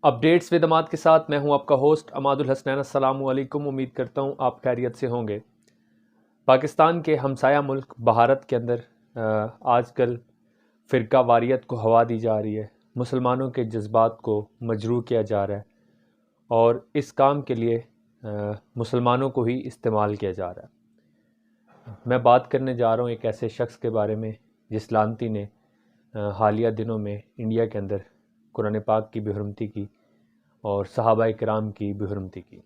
Updates with अमाद के साथ मैं हूं आपका होस्ट अमादुल हसनैन। अस्सलामु अलैकुम। उम्मीद करता हूं आप खैरियत से होंगे। पाकिस्तान के हमसाया मुल्क भारत के अंदर आजकल फ़िरका वारियत को हवा दी जा रही है, मुसलमानों के जज्बात को मजरूह किया जा रहा है और इस काम के लिए मुसलमानों को ही इस्तेमाल किया जा रहा है। मैं बात करने जा रहा हूं एक ऐसे शख्स के बारे में जिस लानती ने हालिया दिनों में इंडिया के अंदर कुरान पाक की बेहुरमती की और सहाबाए किराम की बेहुरमती की।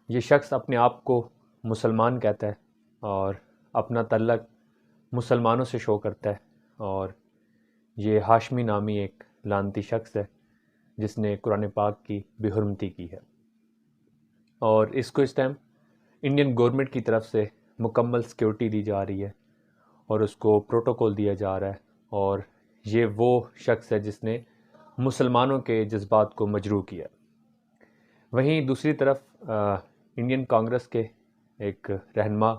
ये शख्स अपने आप को मुसलमान कहता है और अपना तल्लक मुसलमानों से शो करता है और ये हाशमी नामी एक लानती शख्स है जिसने कुरान पाक की बेहुरमती की है और इसको इस टाइम इंडियन गवर्नमेंट की तरफ से मुकम्मल सिक्योरिटी दी जा रही है और उसको प्रोटोकॉल दिया जा रहा है और ये वो शख्स है जिसने मुसलमानों के जज्बात को मजरूह किया। वहीं दूसरी तरफ इंडियन कांग्रेस के एक रहनुमा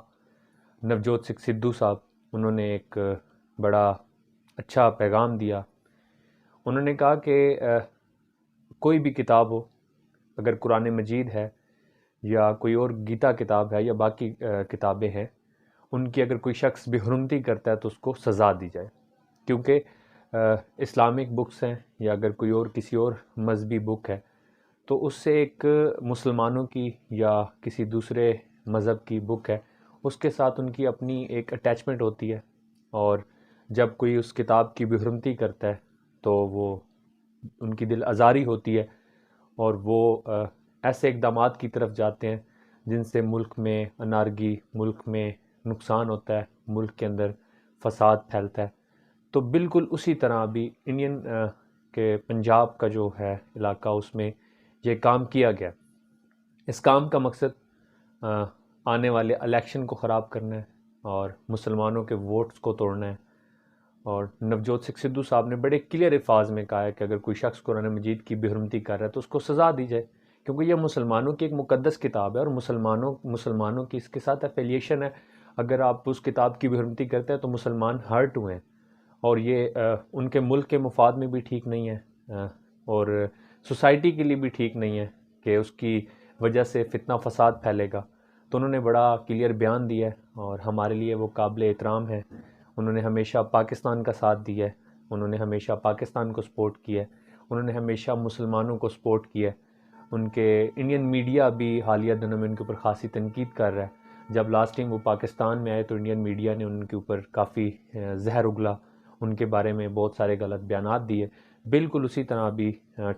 नवजोत सिंह सिद्धू साहब, उन्होंने एक बड़ा अच्छा पैगाम दिया। उन्होंने कहा कि कोई भी किताब हो, अगर कुरान मजीद है या कोई और गीता किताब है या बाकी किताबें हैं, उनकी अगर कोई शख्स बेहुरमती करता है तो उसको सज़ा दी जाए, क्योंकि इस्लामिक बुक्स हैं या अगर कोई और किसी और मजहबी बुक है तो उससे एक मुसलमानों की या किसी दूसरे मज़हब की बुक है, उसके साथ उनकी अपनी एक अटैचमेंट होती है और जब कोई उस किताब की बेहुरमती करता है तो वो उनकी दिल आज़ारी होती है और वो ऐसे इक़दामात की तरफ जाते हैं जिनसे मुल्क में अनारगी, मुल्क में नुकसान होता है, मुल्क के अंदर फसाद फैलता है। तो बिल्कुल उसी तरह भी इंडियन के पंजाब का जो है इलाका, उसमें ये काम किया गया। इस काम का मकसद आने वाले इलेक्शन को ख़राब करना है और मुसलमानों के वोट्स को तोड़ना है। और नवजोत सिंह सिद्धू साहब ने बड़े क्लियर अल्फाज में कहा है कि अगर कोई शख्स कुरान मजीद की बेहुरमती कर रहा है तो उसको सज़ा दी जाए, क्योंकि यह मुसलमानों की एक मुक़द्दस किताब है और मुसलमानों की इसके साथ एफिलिएशन है। अगर आप उस किताब की बेहुरमती करते हैं तो मुसलमान हर्ट हुए हैं और ये उनके मुल्क के मुफाद में भी ठीक नहीं है और सोसाइटी के लिए भी ठीक नहीं है कि उसकी वजह से फितना फसाद फैलेगा। तो उन्होंने बड़ा क्लियर बयान दिया है और हमारे लिए वो काबिल एहतराम है। उन्होंने हमेशा पाकिस्तान का साथ दिया है, उन्होंने हमेशा पाकिस्तान को सपोर्ट किया है, उन्होंने हमेशा मुसलमानों को सपोर्ट किया है। उनके इंडियन मीडिया भी हालिया दिनों में उनके ऊपर ख़ासी तनकीद कर रहा है। जब लास्ट टाइम वो पाकिस्तान में आए तो इंडियन मीडिया ने उनके ऊपर काफ़ी जहर उगला, उनके बारे में बहुत सारे गलत बयानात दिए। बिल्कुल उसी तरह भी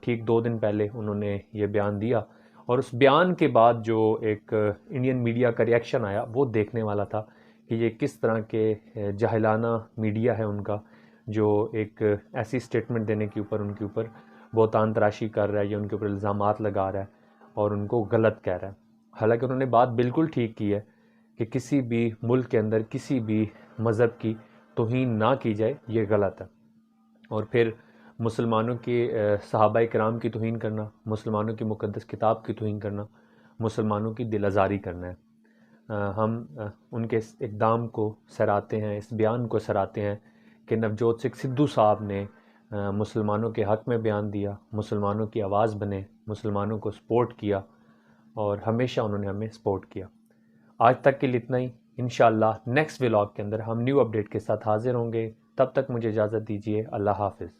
ठीक 2 दिन पहले उन्होंने ये बयान दिया और उस बयान के बाद जो एक इंडियन मीडिया का रिएक्शन आया वो देखने वाला था कि ये किस तरह के जाहिलाना मीडिया है उनका, जो एक ऐसी स्टेटमेंट देने के ऊपर उनके ऊपर बहुतान तराशी कर रहा है या उनके ऊपर इल्ज़ामात लगा रहा है और उनको गलत कह रहा है। हालांकि उन्होंने बात बिल्कुल ठीक की है कि किसी भी मुल्क के अंदर किसी भी मज़हब की तौहीन ना की जाए, ये गलत है। और फिर मुसलमानों के सहाबाए किराम की तौहीन करना, मुसलमानों की मुक़द्दस किताब की तौहीन करना, मुसलमानों की दिल आज़ारी करना है। हम उनके इस इक़दाम को सराहते हैं, इस बयान को सराहते हैं कि नवजोत सिंह सिद्धू साहब ने मुसलमानों के हक़ में बयान दिया, मुसलमानों की आवाज़ बने, मुसलमानों को सपोर्ट किया और हमेशा उन्होंने हमें सपोर्ट किया। आज तक के लिए इतना ही। इंशाअल्लाह नेक्स्ट व्लॉग के अंदर हम न्यू अपडेट के साथ हाज़िर होंगे। तब तक मुझे इजाज़त दीजिए। अल्लाह हाफ़िज़।